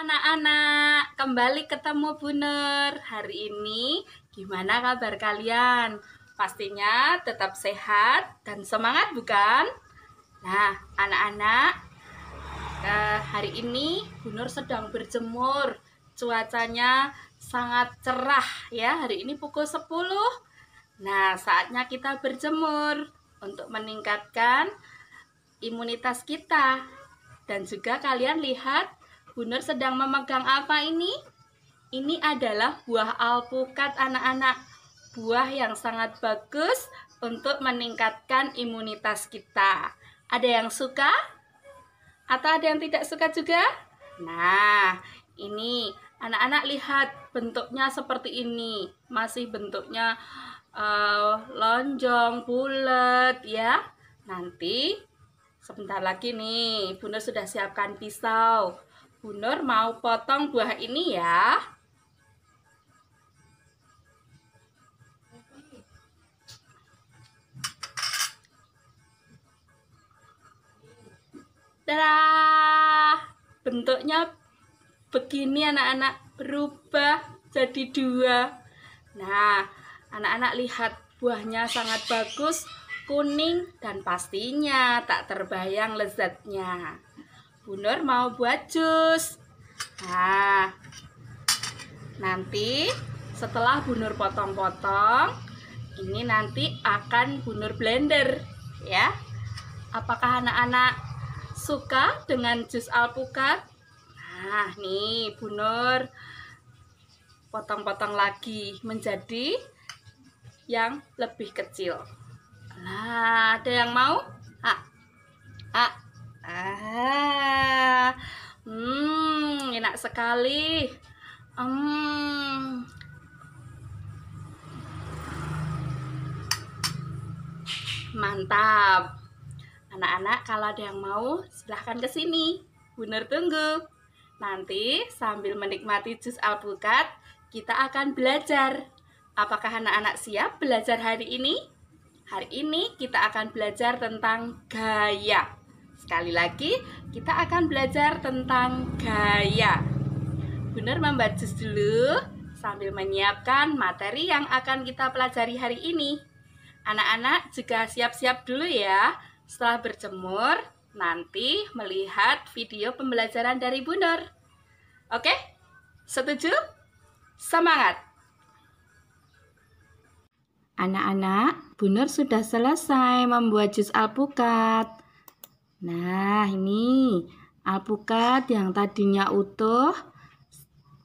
Anak-anak, kembali ketemu Bu Nur. Hari ini gimana kabar kalian? Pastinya tetap sehat dan semangat bukan? Nah, anak-anak, hari ini Bu Nur sedang berjemur. Cuacanya sangat cerah ya. Hari ini pukul 10. Nah, saatnya kita berjemur untuk meningkatkan imunitas kita. Dan juga kalian lihat Bu Nur sedang memegang apa ini? Ini adalah buah alpukat anak-anak. Buah yang sangat bagus untuk meningkatkan imunitas kita. Ada yang suka? Atau ada yang tidak suka juga? Nah, ini anak-anak lihat bentuknya seperti ini. Masih bentuknya lonjong, bulat ya. Nanti sebentar lagi nih, Bu Nur sudah siapkan pisau. Bu Nur mau potong buah ini ya. Dah, bentuknya begini anak-anak, berubah jadi 2. Nah, anak-anak lihat buahnya sangat bagus, kuning dan pastinya tak terbayang lezatnya. Bu Nur mau buat jus. Nah, nanti setelah Bu Nur potong-potong, ini nanti akan Bu Nur blender ya. Apakah anak-anak suka dengan jus alpukat? Nah, nih Bu Nur potong-potong lagi menjadi yang lebih kecil. Nah, ada yang mau? Enak sekali. Mantap. Anak-anak, kalau ada yang mau, silahkan ke sini. Bu Nur tunggu. Nanti sambil menikmati jus alpukat, kita akan belajar. Apakah anak-anak siap belajar hari ini? Hari ini kita akan belajar tentang gaya. Sekali lagi, kita akan belajar tentang gaya. Bu Nur membuat jus dulu sambil menyiapkan materi yang akan kita pelajari hari ini. Anak-anak juga siap-siap dulu ya. Setelah berjemur, nanti melihat video pembelajaran dari Bu Nur. Oke? Setuju? Semangat! Anak-anak, Bu Nur sudah selesai membuat jus alpukat. Nah, ini alpukat yang tadinya utuh,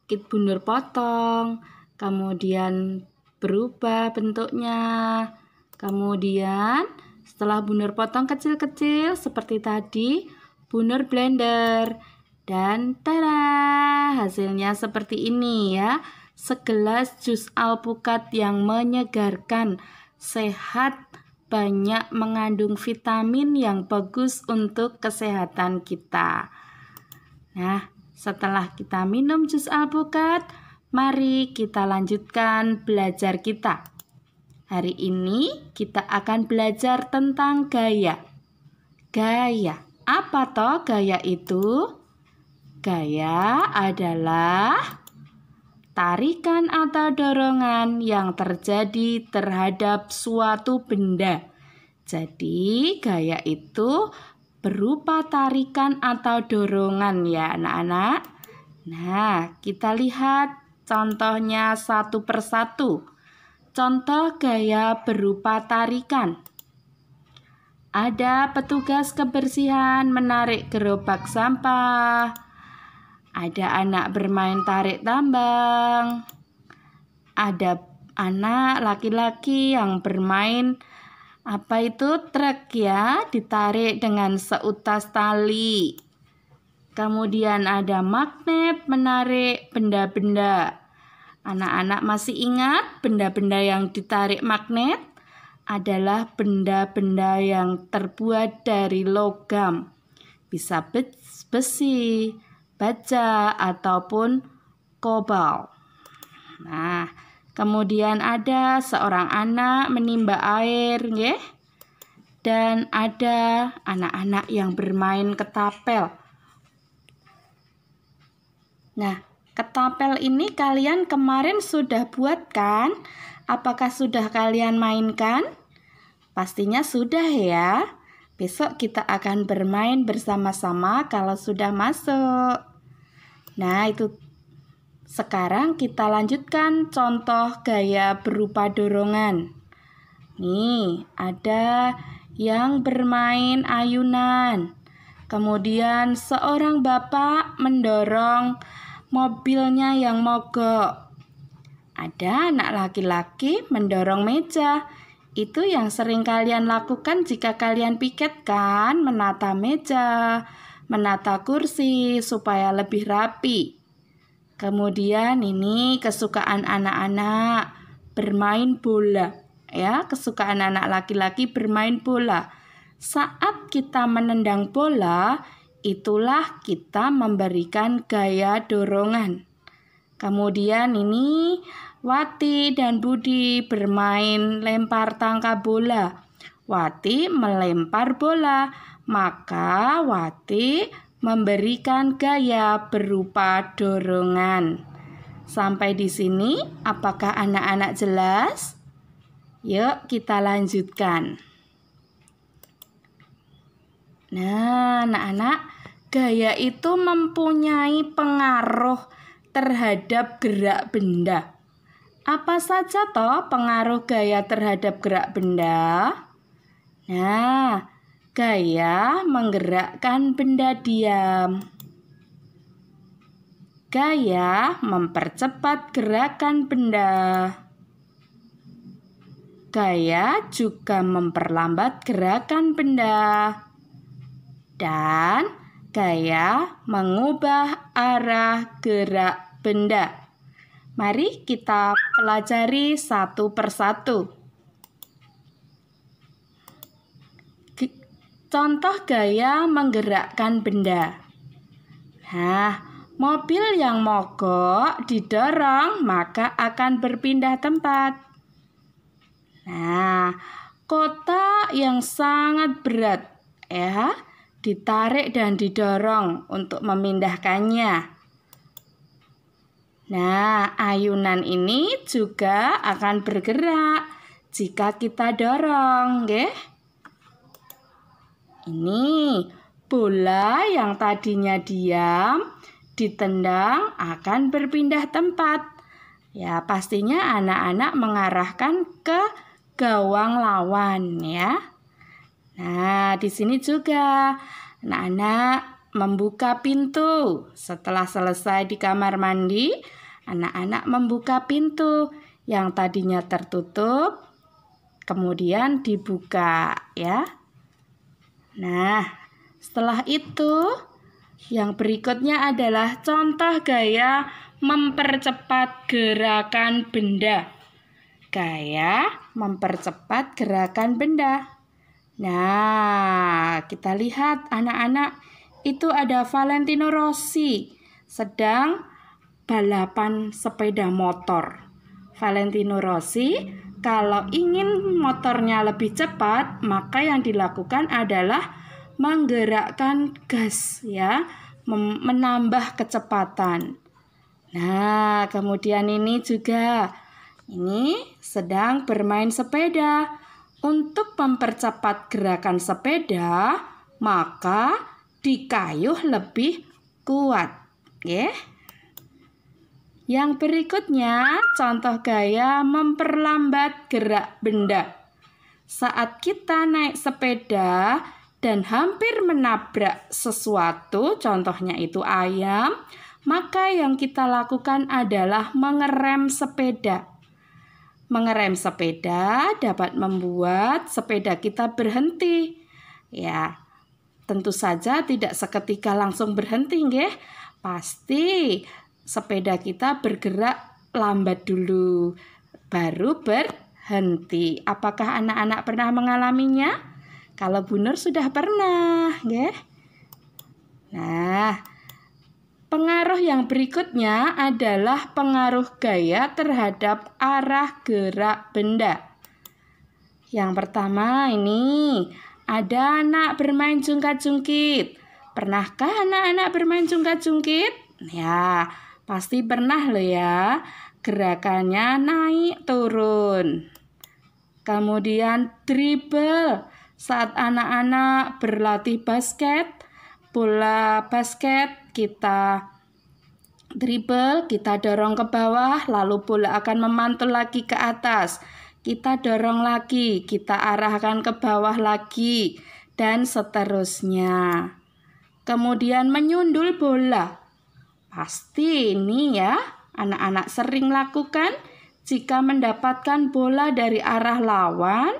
Bu Nur potong, kemudian berubah bentuknya. Kemudian setelah Bu Nur potong kecil-kecil seperti tadi, Bu Nur blender. Dan tada, hasilnya seperti ini ya. Segelas jus alpukat yang menyegarkan, sehat, banyak mengandung vitamin yang bagus untuk kesehatan kita. Nah, setelah kita minum jus alpukat, mari kita lanjutkan belajar kita. Hari ini kita akan belajar tentang gaya. Gaya, apa toh gaya itu? Gaya adalah tarikan atau dorongan yang terjadi terhadap suatu benda. Jadi, gaya itu berupa tarikan atau dorongan ya anak-anak. Nah, kita lihat contohnya satu persatu. Contoh gaya berupa tarikan. Ada petugas kebersihan menarik gerobak sampah. Ada anak bermain tarik tambang. Ada anak laki-laki yang bermain truk ya, ditarik dengan seutas tali. Kemudian ada magnet menarik benda-benda. Anak-anak masih ingat benda-benda yang ditarik magnet adalah benda-benda yang terbuat dari logam. Bisa besi, baja, ataupun kobalt. Nah, kemudian ada seorang anak menimba air, ya. Dan ada anak-anak yang bermain ketapel. Nah, ketapel ini kalian kemarin sudah buat kan? Apakah sudah kalian mainkan? Pastinya sudah ya. Besok kita akan bermain bersama-sama kalau sudah masuk. Nah, itu sekarang kita lanjutkan contoh gaya berupa dorongan. Nih, ada yang bermain ayunan. Kemudian seorang bapak mendorong mobilnya yang mogok. Ada anak laki-laki mendorong meja. Itu yang sering kalian lakukan jika kalian piket kan? Menata meja, menata kursi supaya lebih rapi. Kemudian ini kesukaan anak-anak bermain bola. Ya, kesukaan anak laki-laki bermain bola. Saat kita menendang bola, itulah kita memberikan gaya dorongan. Kemudian ini Wati dan Budi bermain lempar tangkap bola. Wati melempar bola, maka Wati memberikan gaya berupa dorongan. Sampai di sini, apakah anak-anak jelas? Yuk kita lanjutkan. Nah, anak-anak, gaya itu mempunyai pengaruh terhadap gerak benda. Apa saja toh pengaruh gaya terhadap gerak benda? Nah, gaya menggerakkan benda diam. Gaya mempercepat gerakan benda. Gaya juga memperlambat gerakan benda. Dan gaya mengubah arah gerak benda. Mari kita pelajari satu persatu. Contoh gaya menggerakkan benda. Nah, mobil yang mogok didorong maka akan berpindah tempat. Nah, kotak yang sangat berat ya, ditarik dan didorong untuk memindahkannya. Nah, ayunan ini juga akan bergerak jika kita dorong, nggih. Ini bola yang tadinya diam, ditendang akan berpindah tempat. Ya, pastinya anak-anak mengarahkan ke gawang lawan ya. Nah, di sini juga anak-anak membuka pintu. Setelah selesai di kamar mandi, anak-anak membuka pintu yang tadinya tertutup, kemudian dibuka ya. Nah, setelah itu yang berikutnya adalah contoh gaya mempercepat gerakan benda. Gaya mempercepat gerakan benda. Nah, kita lihat anak-anak, itu ada Valentino Rossi sedang balapan sepeda motor. Valentino Rossi kalau ingin motornya lebih cepat, maka yang dilakukan adalah menggerakkan gas ya, menambah kecepatan. Nah, kemudian ini juga sedang bermain sepeda. Untuk mempercepat gerakan sepeda, maka dikayuh lebih kuat. Ya. Yang berikutnya, contoh gaya memperlambat gerak benda. Saat kita naik sepeda dan hampir menabrak sesuatu, contohnya itu ayam, maka yang kita lakukan adalah mengerem sepeda. Mengerem sepeda dapat membuat sepeda kita berhenti. Ya, tentu saja tidak seketika langsung berhenti, nggih. Pasti sepeda kita bergerak lambat dulu, baru berhenti. Apakah anak-anak pernah mengalaminya? Kalau Bu Nur sudah pernah, nggih. Nah, pengaruh yang berikutnya adalah pengaruh gaya terhadap arah gerak benda. Yang pertama ini, ada anak bermain jungkat-jungkit. Pernahkah anak-anak bermain jungkat-jungkit? Ya, pasti pernah loh ya. Gerakannya naik turun. Kemudian dribble. Saat anak-anak berlatih basket, bola basket kita dribble, kita dorong ke bawah, lalu bola akan memantul lagi ke atas. Kita dorong lagi, kita arahkan ke bawah lagi, dan seterusnya. Kemudian menyundul bola. Pasti ini ya, anak-anak sering lakukan jika mendapatkan bola dari arah lawan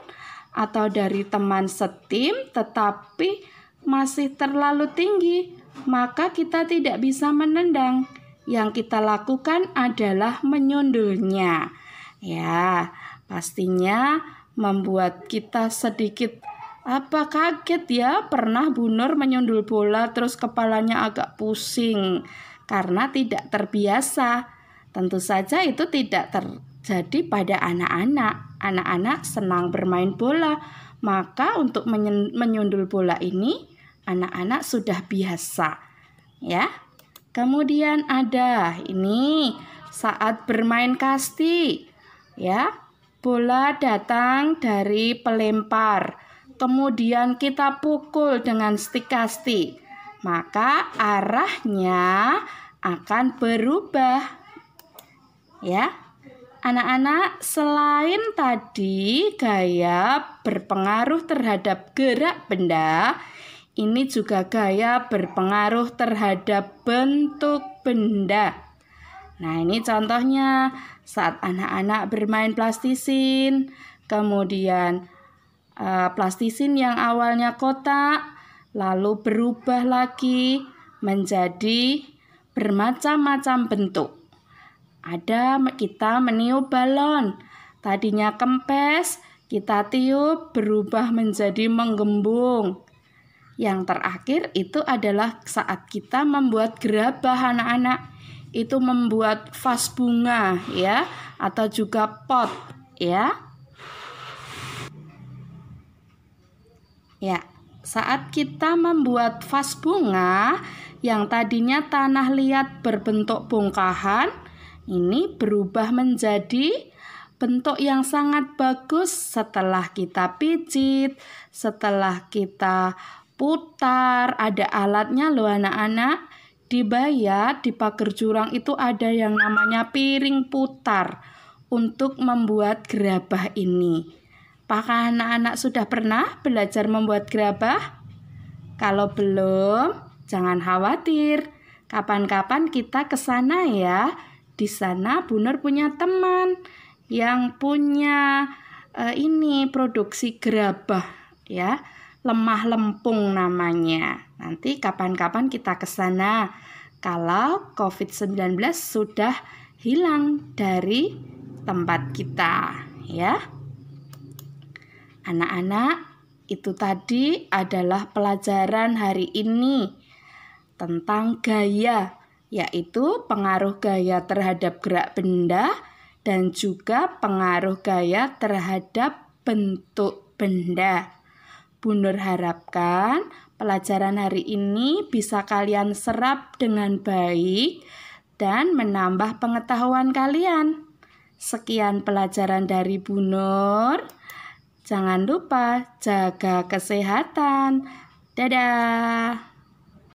atau dari teman setim tetapi masih terlalu tinggi, maka kita tidak bisa menendang. Yang kita lakukan adalah menyundulnya. Ya, pastinya membuat kita sedikit kaget ya. Pernah Bu Nur menyundul bola terus kepalanya agak pusing karena tidak terbiasa. Tentu saja itu tidak terjadi pada anak-anak. Anak-anak senang bermain bola, maka untuk menyundul bola ini anak-anak sudah biasa. Ya. Kemudian ada ini saat bermain kasti. Ya. Bola datang dari pelempar. Kemudian kita pukul dengan stik kasti. Maka arahnya akan berubah. Ya. Anak-anak, selain tadi gaya berpengaruh terhadap gerak benda, ini juga gaya berpengaruh terhadap bentuk benda. Nah, ini contohnya saat anak-anak bermain plastisin, kemudian plastisin yang awalnya kotak, lalu berubah lagi menjadi bermacam-macam bentuk. Ada kita meniup balon, tadinya kempes, kita tiup berubah menjadi menggembung. Yang terakhir itu adalah saat kita membuat gerabah anak-anak, itu membuat vas bunga ya, atau juga pot ya. Ya, saat kita membuat vas bunga yang tadinya tanah liat berbentuk bongkahan, ini berubah menjadi bentuk yang sangat bagus setelah kita pijit, setelah kita putar. Ada alatnya loh anak-anak. Di Bayat, di pagar jurang itu ada yang namanya piring putar untuk membuat gerabah ini. Apakah anak-anak sudah pernah belajar membuat gerabah? Kalau belum, jangan khawatir. Kapan-kapan kita ke sana ya. Di sana Bu Nur punya teman yang punya ini produksi gerabah ya, Lemah Lempung namanya. Nanti kapan-kapan kita ke sana kalau COVID-19 sudah hilang dari tempat kita ya. Anak-anak, itu tadi adalah pelajaran hari ini tentang gaya, yaitu pengaruh gaya terhadap gerak benda dan juga pengaruh gaya terhadap bentuk benda. Bu Nur harapkan pelajaran hari ini bisa kalian serap dengan baik dan menambah pengetahuan kalian. Sekian pelajaran dari Bu Nur. Jangan lupa jaga kesehatan. Dadah.